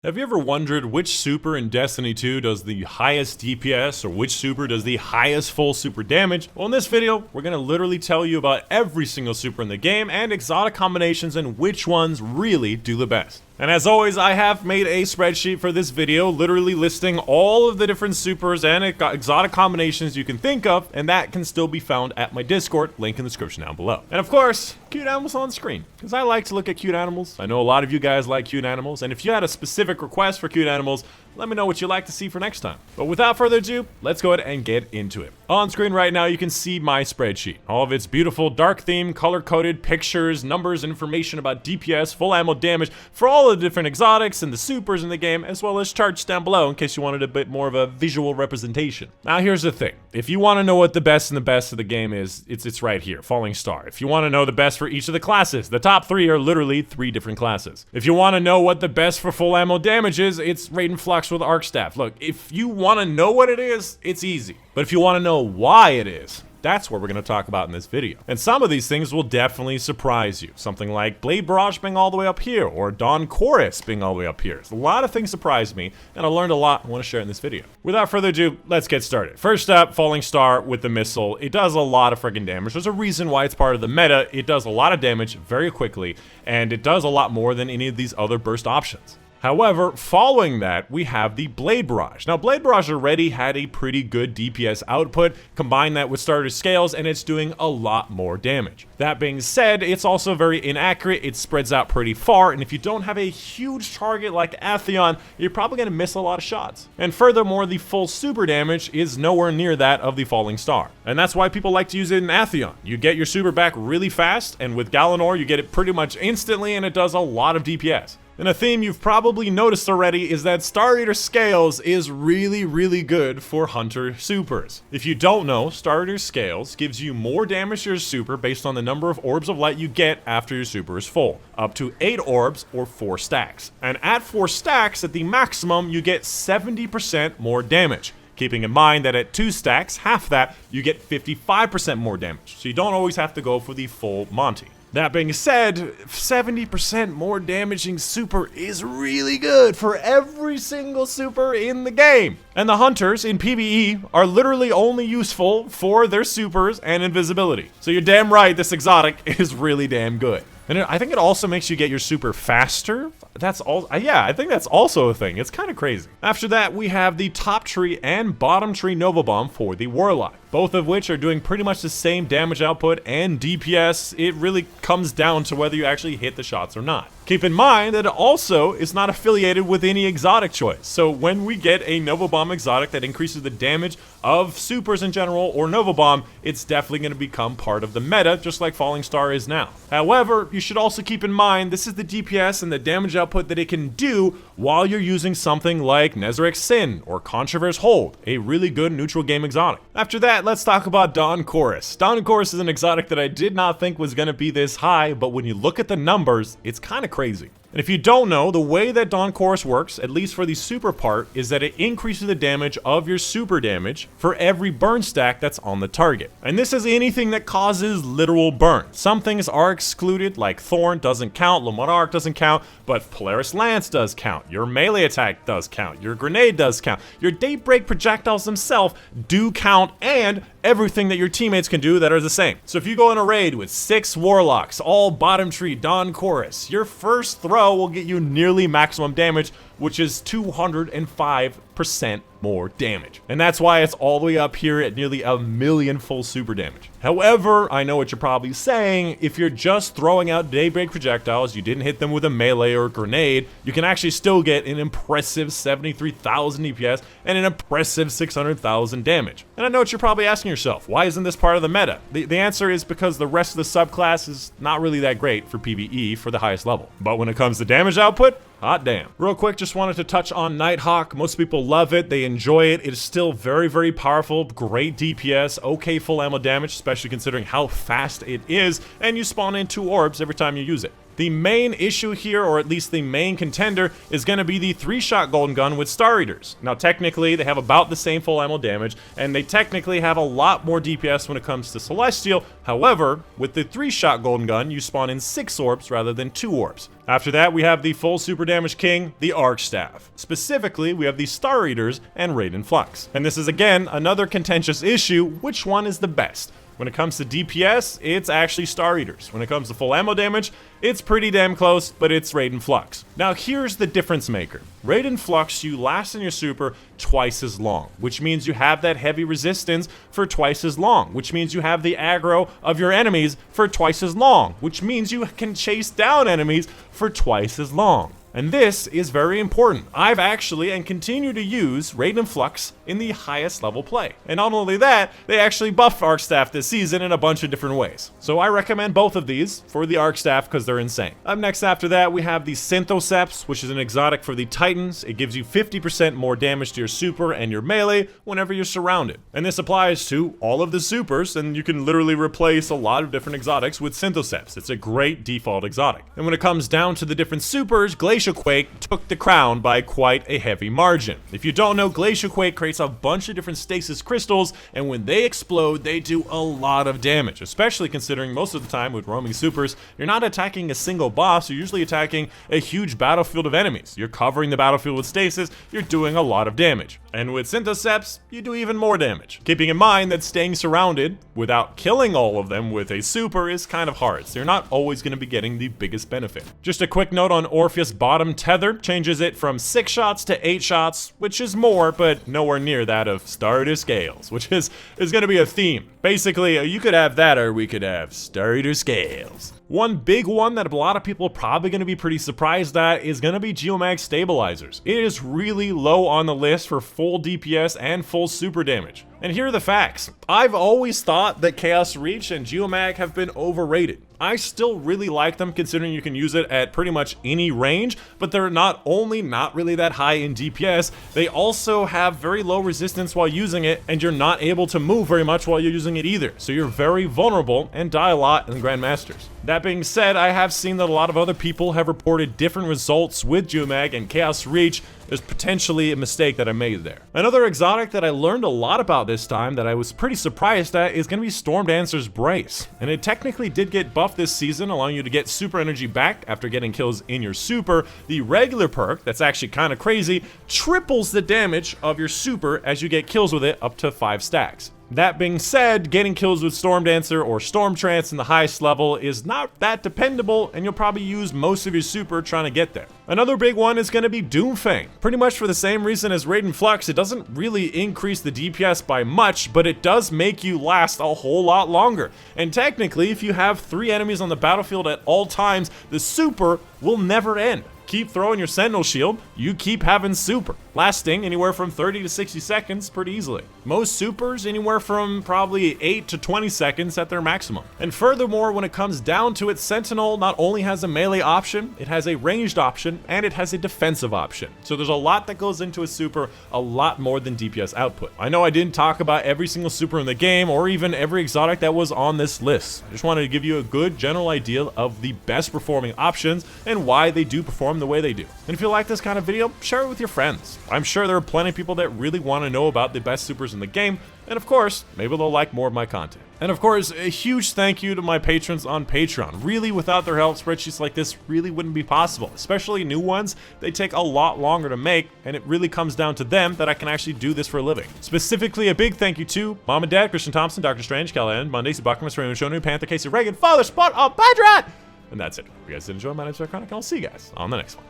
Have you ever wondered which super in Destiny 2 does the highest DPS or which super does the highest full super damage? Well, in this video, we're going to literally tell you about every single super in the game and exotic combinations and which ones really do the best. And as always, I have made a spreadsheet for this video, literally listing all of the different supers and exotic combinations you can think of, and that can still be found at my Discord, link in the description down below. And of course, cute animals on screen, because I like to look at cute animals. I know a lot of you guys like cute animals, and if you had a specific request for cute animals, let me know what you'd like to see for next time. But without further ado, let's go ahead and get into it. On screen right now, you can see my spreadsheet. All of its beautiful dark theme, color-coded pictures, numbers, information about DPS, full ammo damage for all the different exotics and the supers in the game, as well as charts down below in case you wanted a bit more of a visual representation. Now here's the thing. If you want to know what the best of the game is, it's right here, Falling Star. If you want to know the best for each of the classes, the top three are literally 3 different classes. If you want to know what the best for full ammo damage is, it's Raiden Flux with Arc Staff. Look, if you want to know what it is, it's easy. But if you want to know why it is, that's what we're going to talk about in this video. And some of these things will definitely surprise you. Something like Blade Barrage being all the way up here, or Dawn Chorus being all the way up here. So a lot of things surprised me, and I learned a lot I want to share in this video. Without further ado, let's get started. First up, Falling Star with the missile. It does a lot of freaking damage. There's a reason why it's part of the meta. It does a lot of damage very quickly, and it does a lot more than any of these other burst options. However, following that, we have the Blade Barrage. Now, Blade Barrage already had a pretty good DPS output. Combine that with starter scales, and it's doing a lot more damage. That being said, it's also very inaccurate. It spreads out pretty far, and if you don't have a huge target like Atheon, you're probably going to miss a lot of shots. And furthermore, the full super damage is nowhere near that of the Falling Star. And that's why people like to use it in Atheon. You get your super back really fast, and with Galanor, you get it pretty much instantly, and it does a lot of DPS. And a theme you've probably noticed already is that Star Eater Scales is really good for Hunter supers. If you don't know, Star Eater Scales gives you more damage to your super based on the number of orbs of light you get after your super is full, up to 8 orbs or 4 stacks. And at 4 stacks, at the maximum, you get 70% more damage. Keeping in mind that at 2 stacks, half that, you get 55% more damage. So you don't always have to go for the full Monty. That being said, 70% more damaging super is really good for every single super in the game. And the hunters in PvE are literally only useful for their supers and invisibility. So you're damn right, this exotic is really damn good. And I think it also makes you get your super faster. That's all. Yeah, I think that's also a thing. It's kind of crazy. After that, we have the top tree and bottom tree Nova Bomb for the Warlock, both of which are doing pretty much the same damage output and DPS. It really comes down to whether you actually hit the shots or not. Keep in mind that it also is not affiliated with any exotic choice. So when we get a Nova Bomb exotic that increases the damage of supers in general or Nova Bomb, it's definitely going to become part of the meta, just like Falling Star is now. However, you should also keep in mind this is the DPS and the damage output that it can do while you're using something like Nezarec Sin or Controverse Hold, a really good neutral game exotic. After that, let's talk about Dawn Chorus. Dawn Chorus is an exotic that I did not think was going to be this high, but when you look at the numbers, it's kind of crazy. And if you don't know, the way that Dawn Chorus works, at least for the super part, is that it increases the damage of your super damage for every burn stack that's on the target. And this is anything that causes literal burn. Some things are excluded, like Thorn doesn't count, Le Monarch doesn't count, but Polaris Lance does count, your melee attack does count, your grenade does count, your Daybreak projectiles themselves do count, and everything that your teammates can do that are the same. So if you go in a raid with 6 Warlocks, all bottom tree Dawn Chorus, your first throw will get you nearly maximum damage, which is 205% more damage. And that's why it's all the way up here at nearly 1,000,000 full super damage. However, I know what you're probably saying, if you're just throwing out Daybreak projectiles, you didn't hit them with a melee or a grenade, you can actually still get an impressive 73,000 DPS and an impressive 600,000 damage. And I know what you're probably asking yourself, why isn't this part of the meta? The answer is because the rest of the subclass is not really that great for PvE for the highest level. But when it comes to damage output, hot damn. Real quick, just wanted to touch on Nighthawk. Most people love it. They enjoy it. It is still very powerful. Great DPS. Okay full ammo damage, especially considering how fast it is. And you spawn in 2 orbs every time you use it. The main issue here, or at least the main contender, is going to be the 3-shot golden gun with Star Eaters. Now technically they have about the same full ammo damage, and they technically have a lot more DPS when it comes to Celestial. However, with the 3-shot golden gun, you spawn in 6 orbs rather than 2 orbs. After that, we have the full super damage king, the Arc Staff. Specifically, we have the Star Eaters and Raiden Flux. And this is again another contentious issue: which one is the best? When it comes to DPS, it's actually Star Eaters. When it comes to full ammo damage, it's pretty damn close, but it's Raiden Flux. Now here's the difference maker. Raiden Flux, you last in your super twice as long, which means you have that heavy resistance for twice as long, which means you have the aggro of your enemies for twice as long, which means you can chase down enemies for twice as long. And this is very important. I've actually and continue to use Raiden Flux in the highest level play. And not only that, they actually buffed Arc Staff this season in a bunch of different ways. So I recommend both of these for the Arc Staff because they're insane. Up next after that, we have the synthoceps, which is an exotic for the Titans. It gives you 50% more damage to your super and your melee whenever you're surrounded. And this applies to all of the supers, and you can literally replace a lot of different exotics with synthoceps. It's a great default exotic. And when it comes down to the different supers, Glacial Quake took the crown by quite a heavy margin. If you don't know, Glacial Quake creates a bunch of different stasis crystals, and when they explode, they do a lot of damage, especially considering most of the time with roaming supers, you're not attacking a single boss, you're usually attacking a huge battlefield of enemies. You're covering the battlefield with stasis, you're doing a lot of damage. And with synthoceps, you do even more damage. Keeping in mind that staying surrounded without killing all of them with a super is kind of hard, so you're not always going to be getting the biggest benefit. Just a quick note on Orpheus bottom tether, changes it from 6 shots to 8 shots, which is more, but nowhere near that of Star Eater Scales, which is going to be a theme. Basically, you could have that or we could have Star Eater Scales. One big one that a lot of people are probably going to be pretty surprised at is going to be Geomag Stabilizers. It is really low on the list for full DPS and full super damage. And here are the facts. I've always thought that Chaos Reach and Geomag have been overrated. I still really like them considering you can use it at pretty much any range, but they're not only not really that high in DPS, they also have very low resistance while using it, and you're not able to move very much while you're using it either. So you're very vulnerable and die a lot in Grandmasters. That being said, I have seen that a lot of other people have reported different results with Geomag and Chaos Reach. There's potentially a mistake that I made there. Another exotic that I learned a lot about this time that I was pretty surprised at is going to be Stormdancer's Brace. And it technically did get buffed this season, allowing you to get super energy back after getting kills in your super. The regular perk, that's actually kind of crazy, triples the damage of your super as you get kills with it up to 5 stacks. That being said, getting kills with Stormdancer or Stormtrance in the highest level is not that dependable, and you'll probably use most of your super trying to get there. Another big one is going to be Doomfang. Pretty much for the same reason as Raiden Flux, it doesn't really increase the DPS by much, but it does make you last a whole lot longer. And technically, if you have 3 enemies on the battlefield at all times, the super will never end. Keep throwing your Sentinel Shield, you keep having super, lasting anywhere from 30 to 60 seconds pretty easily. Most supers anywhere from probably 8 to 20 seconds at their maximum. And furthermore, when it comes down to it, Sentinel not only has a melee option, it has a ranged option, and it has a defensive option. So there's a lot that goes into a super, a lot more than DPS output. I know I didn't talk about every single super in the game, or even every exotic that was on this list. I just wanted to give you a good general idea of the best performing options and why they do perform the way they do. And if you like this kind of video, share it with your friends. I'm sure there are plenty of people that really want to know about the best supers in the game, and of course, maybe they'll like more of my content. And of course, a huge thank you to my patrons on Patreon. Really, without their help, spreadsheets like this really wouldn't be possible, especially new ones. They take a lot longer to make, and it really comes down to them that I can actually do this for a living. Specifically, a big thank you to Mom and Dad, Christian Thompson, Dr. Strange, Callahan, Monday, Buckman, Sereno, Shonu, Panther, Casey Reagan, Father Spot on Patreon! And that's it. If you guys did enjoy, my name's Dychronic, and I'll see you guys on the next one.